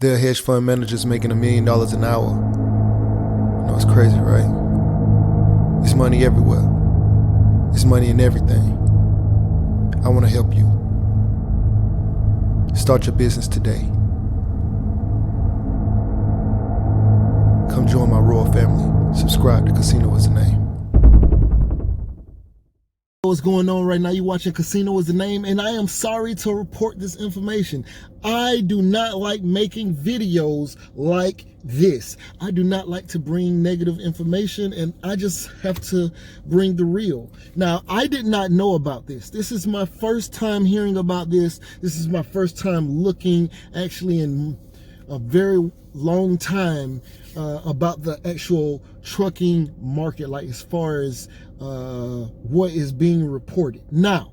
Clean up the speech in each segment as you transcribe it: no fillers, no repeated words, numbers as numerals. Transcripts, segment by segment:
There are hedge fund managers making $1 million an hour. I know it's crazy, right? There's money everywhere. There's money in everything. I want to help you. Start your business today. Come join my royal family. Subscribe to Casino Is the Name. What's going on right now? You're watching Casino Is the Name, and I am sorry to report this information. I do not like making videos like this. I do not like to bring negative information, and I just have to bring the real. Now, I did not know about this. This is my first time hearing about this. This is my first time looking actually in a very long time about the actual trucking market, like as far as what is being reported. Now,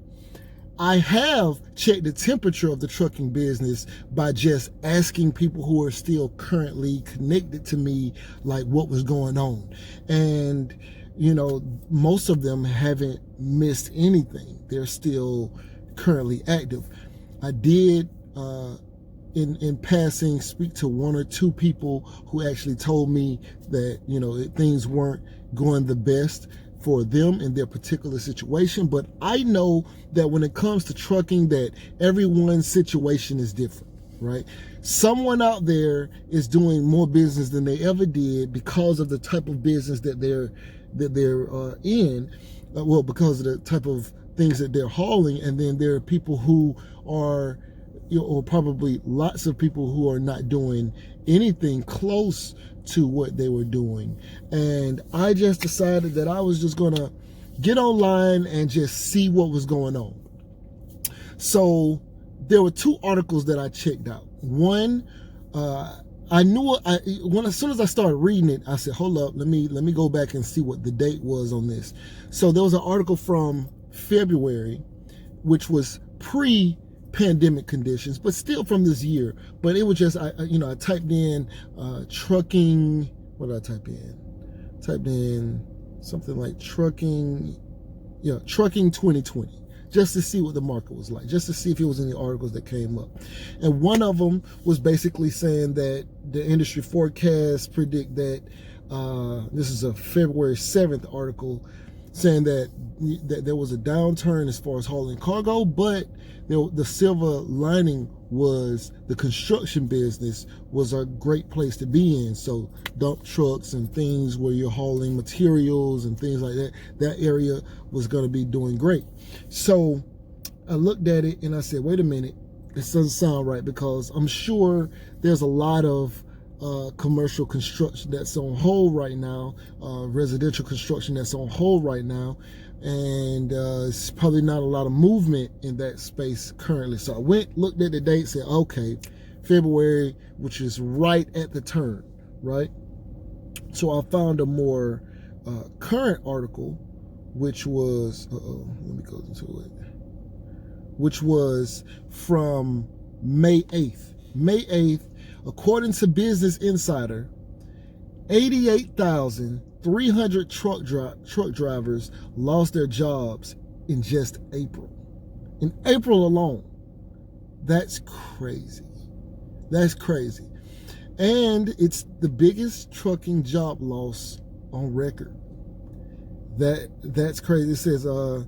I have checked the temperature of the trucking business by just asking people who are still currently connected to me, like what was going on. And, you know, most of them haven't missed anything. They're still currently active. I did, in passing, speak to one or two people who actually told me that, you know, things weren't going the best for them in their particular situation. But I know that when it comes to trucking, that everyone's situation is different, right? Someone out there is doing more business than they ever did because of the type of business that they're in, well, because of the type of things that they're hauling. And then there are people who are, you know, or probably lots of people who are not doing anything close to what they were doing. And I just decided that I was just gonna get online and just see what was going on. So there were two articles that I checked out. One, I knew as soon as I started reading it, I said, hold up, let me go back and see what the date was on this. So there was an article from February, which was pre-pandemic conditions, but still from this year. But it was just, I typed in trucking. What did I type in? Typed in something like trucking 2020, just to see what the market was like, just to see if it was any articles that came up. And one of them was basically saying that the industry forecasts predict that, this is a February 7th article, saying that there was a downturn as far as hauling cargo, but the silver lining was the construction business was a great place to be in. So dump trucks and things where you're hauling materials and things like that, that area was going to be doing great. So I looked at it and I said, wait a minute, this doesn't sound right, because I'm sure there's a lot of commercial construction that's on hold right now, residential construction that's on hold right now, and it's probably not a lot of movement in that space currently. So I went, looked at the date, said, okay, February, which is right at the turn, right? So I found a more current article, which was, let me go into it, which was from May 8th. May 8th, according to Business Insider, 88,300 truck drivers lost their jobs in just April. In April alone. That's crazy. That's crazy. And it's the biggest trucking job loss on record. That's crazy. It says the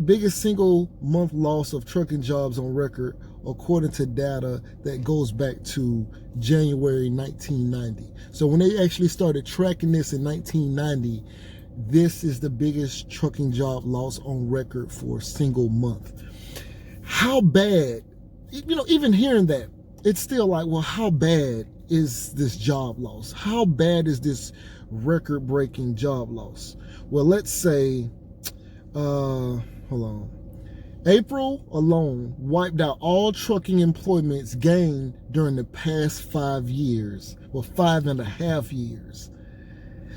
biggest single month loss of trucking jobs on record, according to data that goes back to January 1990. So when they actually started tracking this in 1990, this is the biggest trucking job loss on record for a single month. How bad, even hearing that, it's still like, well, how bad is this job loss? How bad is this record-breaking job loss? Well, let's say, hold on. April alone wiped out all trucking employments gained during the past 5 years, or 5.5 years.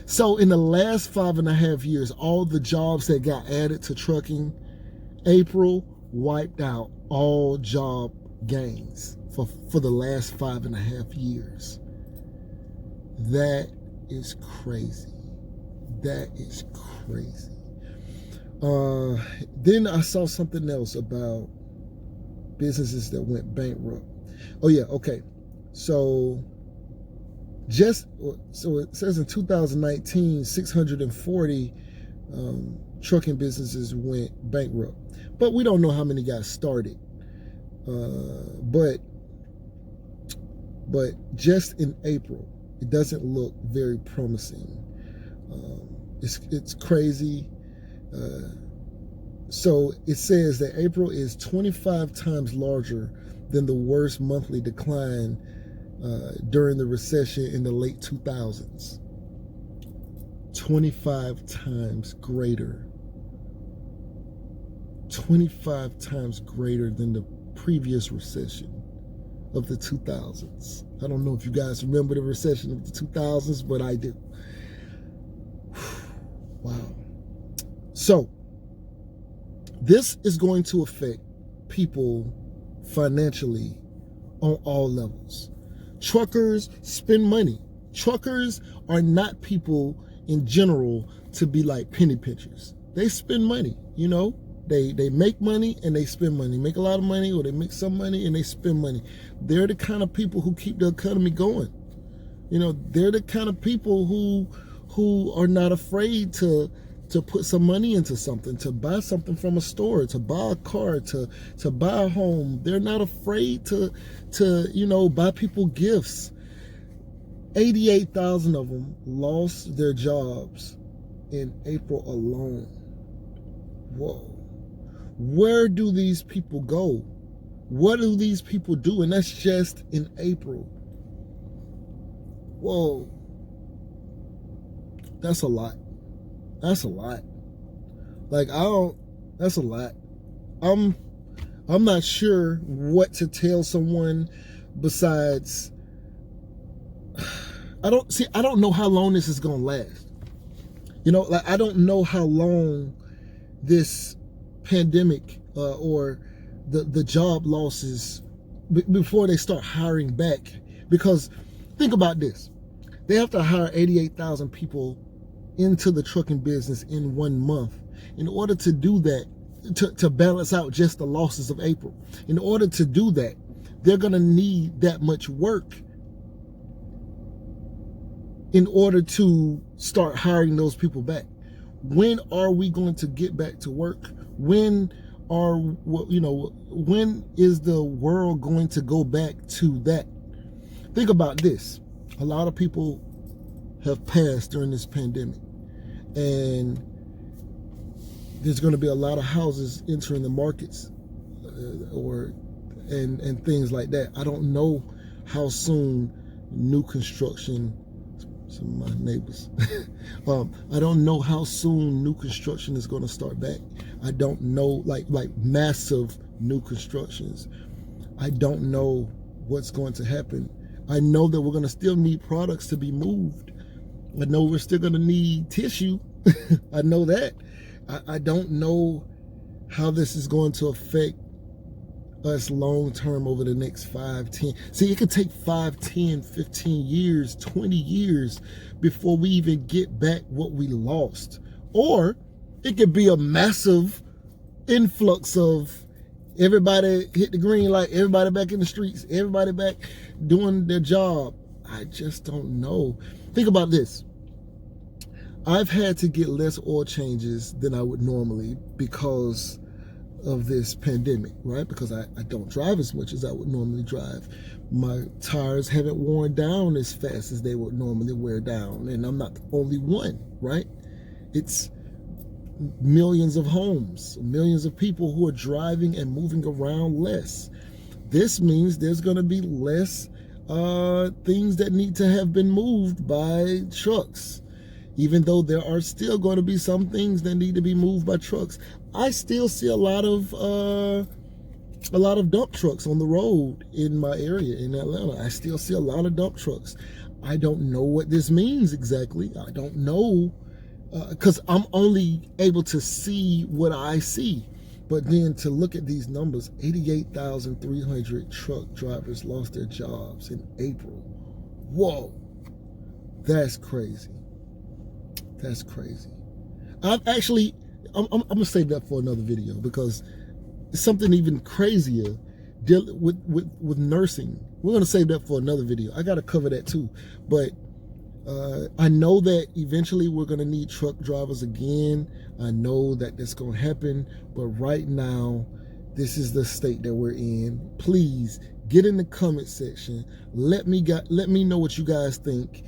So in the last 5.5 years, all the jobs that got added to trucking, April wiped out all job gains for the last 5.5 years. That is crazy. That is crazy. Then I saw something else about businesses that went bankrupt. Oh yeah, okay. So it says in 2019, 640 trucking businesses went bankrupt. But we don't know how many got started. But just in April, it doesn't look very promising. It's crazy. So it says that April is 25 times larger than the worst monthly decline during the recession in the late 2000s. 25 times greater. 25 times greater than the previous recession of the 2000s. I don't know if you guys remember the recession of the 2000s, but I do. Wow. So, this is going to affect people financially on all levels. Truckers spend money. Truckers are not people in general to be like penny pinchers. They spend money, you know. They make money and they spend money. Make a lot of money, or they make some money and they spend money. They're the kind of people who keep the economy going. You know, they're the kind of people who are not afraid to put some money into something, to buy something from a store, to buy a car, to buy a home. They're not afraid to buy people gifts. 88,000 of them lost their jobs in April alone. Whoa. Where do these people go? What do these people do? And that's just in April. Whoa. That's a lot. That's a lot. That's a lot. I'm not sure what to tell someone besides, I don't know how long this is going to last. You know, I don't know how long this pandemic or the job losses before they start hiring back. Because think about this. They have to hire 88,000 people into the trucking business in 1 month. In order to do that, to balance out just the losses of April, in order to do that, they're going to need that much work in order to start hiring those people back. When are we going to get back to work? When is the world going to go back to that? Think about this. A lot of people have passed during this pandemic, and there's going to be a lot of houses entering the markets and things like that. I don't know how soon new construction, some of my neighbors, I don't know how soon new construction is going to start back. I don't know, like massive new constructions. I don't know what's going to happen. I know that we're going to still need products to be moved. I know we're still going to need tissue. I know that. I don't know how this is going to affect us long term over the next 5, 10. See, it could take 5, 10, 15 years, 20 years before we even get back what we lost. Or it could be a massive influx of everybody hit the green light, everybody back in the streets, everybody back doing their job. I just don't know. Think about this. I've had to get less oil changes than I would normally because of this pandemic, right? Because I don't drive as much as I would normally drive. My tires haven't worn down as fast as they would normally wear down. And I'm not the only one, right? It's millions of homes, millions of people who are driving and moving around less. This means there's going to be less things that need to have been moved by trucks. Even though there are still going to be some things that need to be moved by trucks, I still see a lot of dump trucks on the road in my area in Atlanta. I still see a lot of dump trucks. I don't know what this means exactly. I don't know because I'm only able to see what I see. But then to look at these numbers, 88,300 truck drivers lost their jobs in April. Whoa, that's crazy. That's crazy. I'm gonna save that for another video because it's something even crazier with nursing. We're going to save that for another video. I got to cover that too. But I know that eventually we're going to need truck drivers again. I know that that's going to happen. But right now, this is the state that we're in. Please get in the comment section. Let me know what you guys think.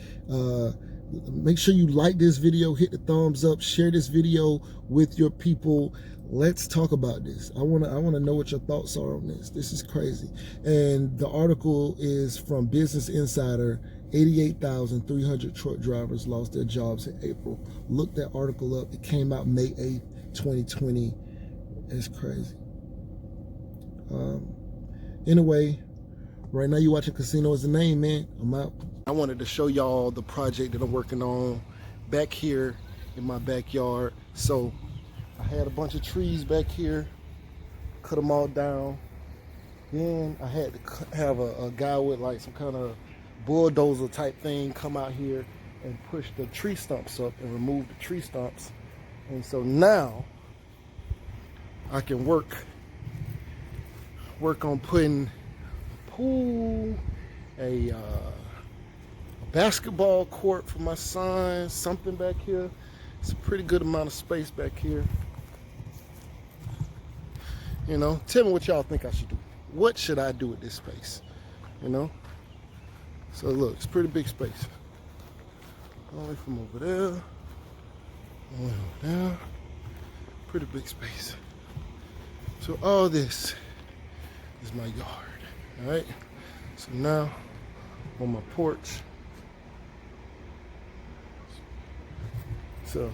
Make sure you like this video, hit the thumbs up, share this video with your people. Let's talk about this. I wanna know what your thoughts are on this. This is crazy. And the article is from Business Insider. 88,300 truck drivers lost their jobs in April. Look that article up. It came out May 8th, 2020. It's crazy. Anyway, right now you're watching Casino Is the Name, man. I'm out. I wanted to show y'all the project that I'm working on back here in my backyard. So I had a bunch of trees back here, cut them all down. Then I had to have a guy with like some kind of bulldozer type thing come out here and push the tree stumps up and remove the tree stumps. And so now I can work on putting a pool, a basketball court for my son, something back here. It's a pretty good amount of space back here. You know, tell me what y'all think I should do. What should I do with this space? You know? So look, it's pretty big space. All the way from over there, all the way over there. Pretty big space. So all this is my yard, all right? So now, on my porch. So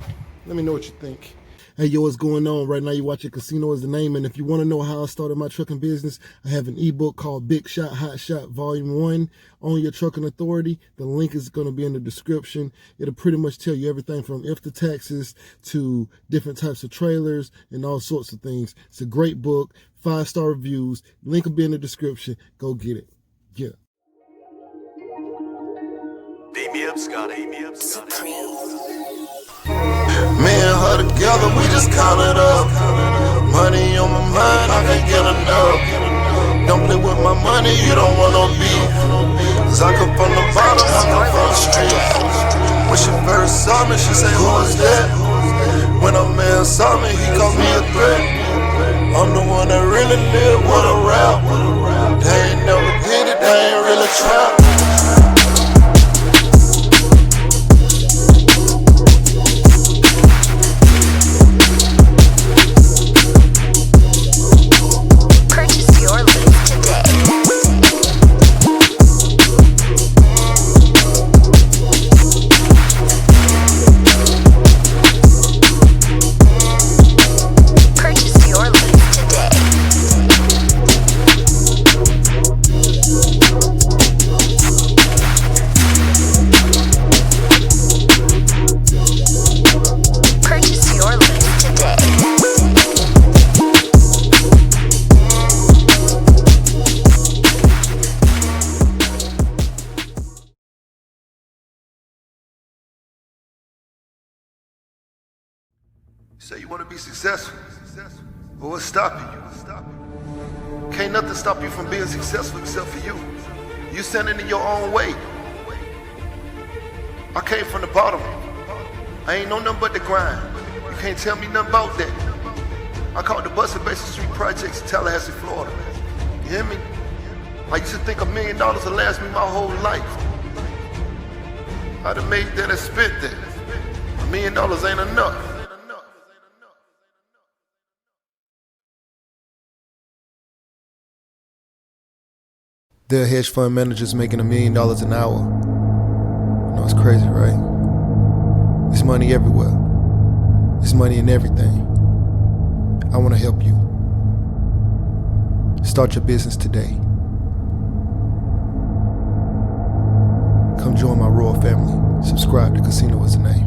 let me know what you think. Hey, yo, what's going on? Right now you're watching Casino Is the Name, and if you want to know how I started my trucking business, I have an ebook called Big Shot, Hot Shot Volume 1, Own Your Trucking Authority. The link is going to be in the description. It'll pretty much tell you everything from if the taxes to different types of trailers and all sorts of things. It's a great book, 5-star reviews. Link will be in the description. Go get it. Yeah. Beat me up, Scotty. Me and her together, we just count it up. Money on my mind, I can't get enough. Don't play with my money, you don't want no beef. Cause I come from the bottom, I come from the street. When she first saw me, she said, who is that? When a man saw me, he called me a threat. I'm the one that really live with a rap. They ain't never did it, they ain't really trap. Say you want to be successful, but what's stopping you? Can't nothing stop you from being successful except for you. You standing in your own way. I came from the bottom. I ain't know nothing but the grind. You can't tell me nothing about that. I caught the bus at Basin Street Projects in Tallahassee, Florida. You hear me? I used to think $1 million would last me my whole life. I'd have made that and spent that. $1 million ain't enough. There are hedge fund managers making $1 million an hour. You know, it's crazy, right? There's money everywhere. There's money in everything. I want to help you. Start your business today. Come join my royal family. Subscribe to Casino Is the Name.